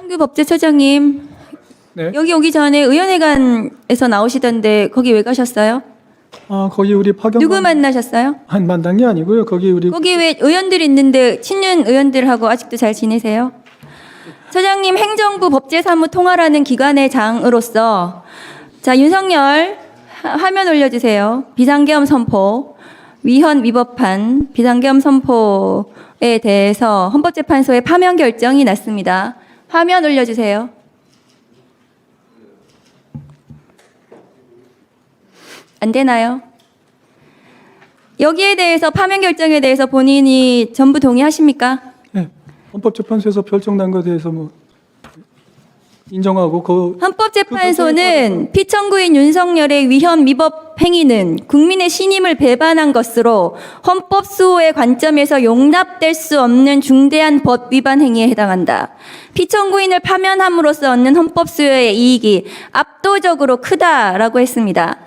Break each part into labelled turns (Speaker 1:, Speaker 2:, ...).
Speaker 1: 이완규 법제처장님,
Speaker 2: 네.
Speaker 1: 여기 오기 전에 의원회관에서 나오시던데 거기 왜 가셨어요?
Speaker 2: 아, 거기 우리 파견
Speaker 1: 누구 만나셨어요?
Speaker 2: 한 만난 게 아니고요. 거기 우리
Speaker 1: 거기 왜 의원들이 있는데 친윤 의원들하고 아직도 잘 지내세요? 처장님, 행정부 법제사무 통화라는 기관의 장으로서 자, 윤석열 화면 올려주세요. 비상계엄 선포, 위헌 위법한 비상계엄 선포에 대해서 헌법재판소의 파면 결정이 났습니다. 화면 올려주세요. 안 되나요? 여기에 대해서 파면 결정에 대해서 본인이 전부 동의하십니까?
Speaker 2: 네, 헌법재판소에서 결정난 것에 대해서 뭐 인정하고
Speaker 1: 헌법재판소는 피청구인 윤석열의 위헌 위법 행위는 국민의 신임을 배반한 것으로 헌법 수호의 관점에서 용납될 수 없는 중대한 법 위반 행위에 해당한다. 피청구인을 파면함으로써 얻는 헌법 수호의 이익이 압도적으로 크다라고 했습니다.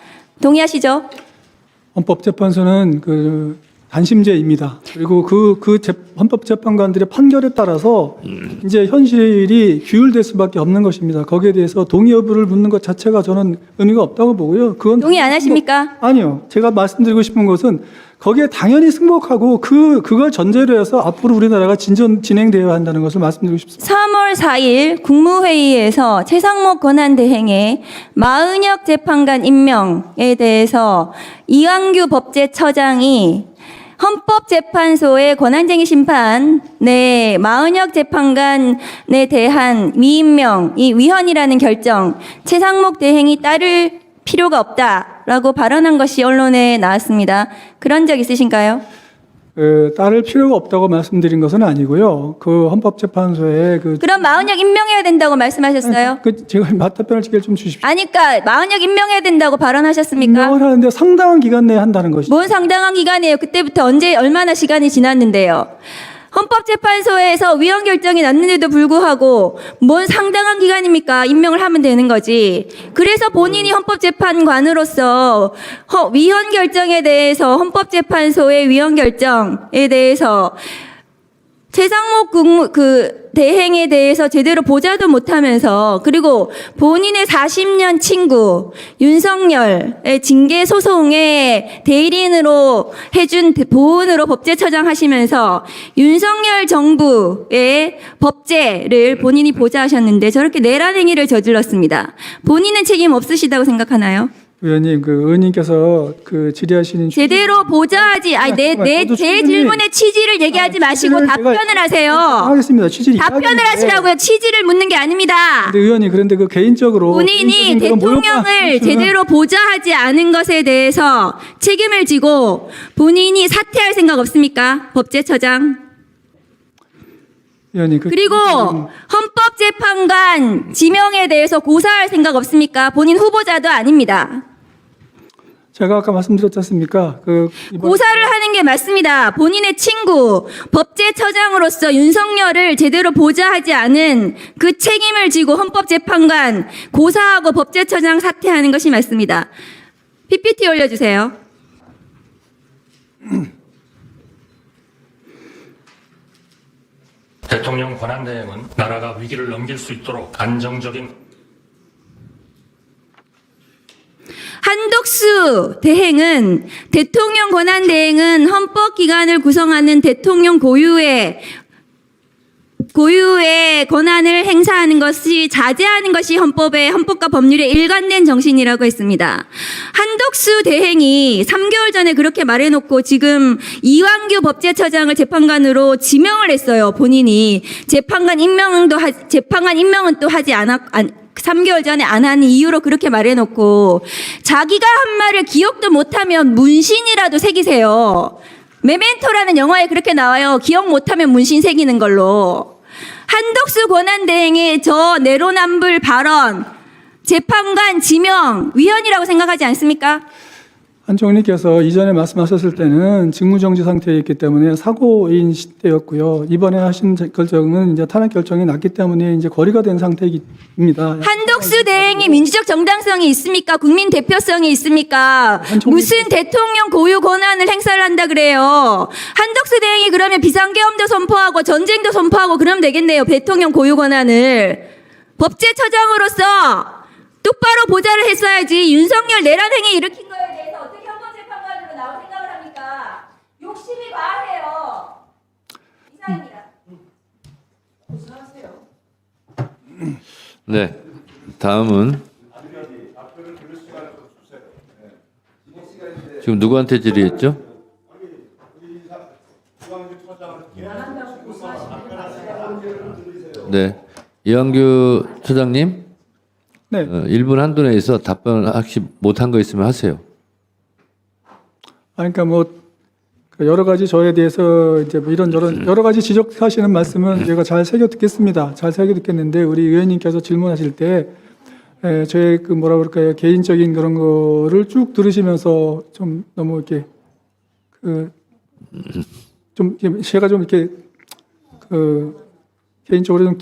Speaker 1: 동의하시죠?
Speaker 2: 헌법재판소는 그 단심제입니다. 그리고 헌법재판관들의 판결에 따라서 이제 현실이 규율될 수밖에 없는 것입니다. 거기에 대해서 동의 여부를 묻는 것 자체가 저는 의미가 없다고 보고요. 그건
Speaker 1: 동의 안 하십니까?
Speaker 2: 아니요. 제가 말씀드리고 싶은 것은 거기에 당연히 승복하고 그걸 전제로 해서 앞으로 우리나라가 진행되어야 한다는 것을 말씀드리고 싶습니다.
Speaker 1: 3월 4일 국무회의에서 최상목 권한대행의 마은혁 재판관 임명에 대해서 이완규 법제처장이 헌법재판소의 권한쟁의 심판에 마은혁 재판관에 대한 위임명, 이 위헌이라는 결정, 최상목 대행이 따를 필요가 없다라고 발언한 것이 언론에 나왔습니다. 그런 적 있으신가요?
Speaker 2: 따를 필요가 없다고 말씀드린 것은 아니고요. 그 헌법재판소에
Speaker 1: 그럼 마은혁 임명해야 된다고 말씀하셨어요?
Speaker 2: 제가 맞답변을 좀 주십시오.
Speaker 1: 아니, 그러니까 마은혁 임명해야 된다고 발언하셨습니까?
Speaker 2: 임명을 하는데 상당한 기간 내에 한다는 것이죠.
Speaker 1: 뭔 상당한 기간이에요. 그때부터 언제 얼마나 시간이 지났는데요. 헌법재판소에서 위헌 결정이 났는데도 불구하고 뭔 상당한 기간입니까? 임명을 하면 되는 거지. 그래서 본인이 헌법재판관으로서 위헌 결정에 대해서 헌법재판소의 위헌 결정에 대해서 최상목 대행에 대해서 제대로 보자도 못하면서 그리고 본인의 40년 친구 윤석열의 징계 소송의 대리인으로 해준 보훈으로 법제처장 하시면서 윤석열 정부의 법제를 본인이 보좌하셨는데 저렇게 내란 행위를 저질렀습니다. 본인은 책임 없으시다고 생각하나요?
Speaker 2: 의원님, 의원님께서 질의하시는
Speaker 1: 제대로 보좌하지, 제 질문의 취지를 얘기하지 마시고 답변을 하세요.
Speaker 2: 하겠습니다. 취지를
Speaker 1: 답변을 하시라고요. 취지를 묻는 게 아닙니다.
Speaker 2: 근데 의원님, 그런데 개인적으로
Speaker 1: 본인이 대통령을 제대로 보좌하지 않은 것에 대해서 책임을 지고 본인이 사퇴할 생각 없습니까? 법제처장.
Speaker 2: 의원님,
Speaker 1: 그리고 헌법재판관 지명에 대해서 고사할 생각 없습니까? 본인 후보자도 아닙니다.
Speaker 2: 제가 아까 말씀드렸지 않습니까?
Speaker 1: 고사를 하는 게 맞습니다. 본인의 친구, 법제처장으로서 윤석열을 제대로 보좌하지 않은 그 책임을 지고 헌법재판관 고사하고 법제처장 사퇴하는 것이 맞습니다. PPT 올려주세요.
Speaker 3: 대통령 권한대행은 나라가 위기를 넘길 수 있도록 안정적인
Speaker 1: 한덕수 대행은 대통령 권한대행은 헌법기관을 구성하는 대통령 고유의 권한을 행사하는 것이 자제하는 것이 헌법과 법률의 일관된 정신이라고 했습니다. 한덕수 대행이 3개월 전에 그렇게 말해놓고 지금 이완규 법제처장을 재판관으로 지명을 했어요. 본인이 재판관 임명은 또 하지 않았. 3개월 전에 안 하는 이유로 그렇게 말해놓고 자기가 한 말을 기억도 못하면 문신이라도 새기세요. 메멘토라는 영화에 그렇게 나와요. 기억 못하면 문신 새기는 걸로. 한덕수 권한대행의 저 내로남불 발언 재판관 지명 위헌이라고 생각하지 않습니까?
Speaker 2: 한 총리께서 이전에 말씀하셨을 때는 직무정지 상태에 있기 때문에 사고인 시대였고요. 이번에 하신 결정은 이제 탄핵 결정이 났기 때문에 이제 거리가 된 상태입니다.
Speaker 1: 한덕수 대행이 민주적 정당성이 있습니까? 국민 대표성이 있습니까? 무슨 대통령 고유 권한을 행사를 한다 그래요? 한덕수 대행이 그러면 비상계엄도 선포하고 전쟁도 선포하고 그러면 되겠네요. 대통령 고유 권한을. 법제처장으로서 똑바로 보좌를 했어야지. 윤석열 내란 행위 일으킨 거에 대해서 어떻게 헌법재판관으로 나올 생각을 합니까? 욕심이 과하세요. 이상입니다.
Speaker 4: 네, 다음은 지금 누구한테 질의했죠? 네, 이완규 처장님,
Speaker 2: 네.
Speaker 4: 1분 한도 내에서 답변 혹시 못한 거 있으면 하세요.
Speaker 2: 그러니까 뭐 여러 가지 저에 대해서 이제 뭐 이런저런 여러 가지 지적하시는 말씀은 제가 잘 새겨 듣겠습니다. 잘 새겨 듣겠는데 우리 의원님께서 질문하실 때 저의 그 뭐라 그럴까요, 개인적인 그런 거를 쭉 들으시면서 좀 너무 이렇게 그 좀 제가 좀 이렇게 그 개인적으로 좀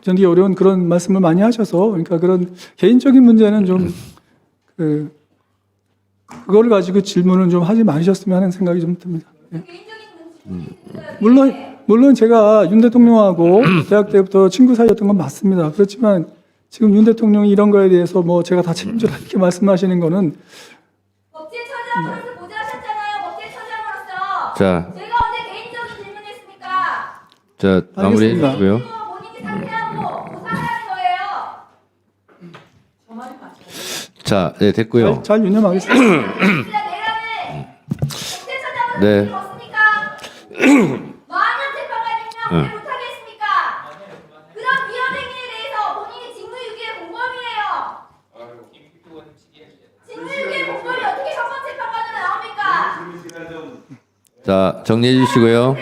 Speaker 2: 견디기 어려운 그런 말씀을 많이 하셔서, 그러니까 그런 개인적인 문제는 좀 그걸 가지고 질문을 좀 하지 마셨으면 하는 생각이 좀 듭니다. 예. 물론 제가 윤 대통령하고 대학 때부터 친구 사이였던 건 맞습니다. 그렇지만 지금 윤 대통령이 이런 거에 대해서 뭐 제가 다 책임져라 이렇게 말씀하시는 거는
Speaker 1: 법제처장으로서 보좌하셨잖아요. 법제처장으로서.
Speaker 4: 자,
Speaker 1: 제가 언제 개인적인 질문했습니까?
Speaker 4: 자 마무리해
Speaker 2: 알겠습니다.
Speaker 4: 주시고요.
Speaker 1: 본인이 상대하고 조사하는 거예요.
Speaker 4: 자, 네 됐고요.
Speaker 2: 잘 유념하겠습니다.
Speaker 1: 진짜 내란을 법제처장으로서
Speaker 4: 네.
Speaker 1: 없습니까? 만년 재판관이면 왜 못하겠습니까? 그런 위헌 행위에 대해서 본인이 직무유기의 공범이에요. 직무유기의 공범이 어떻게 헌법재판관으로 나옵니까?
Speaker 4: 자 정리해 주시고요.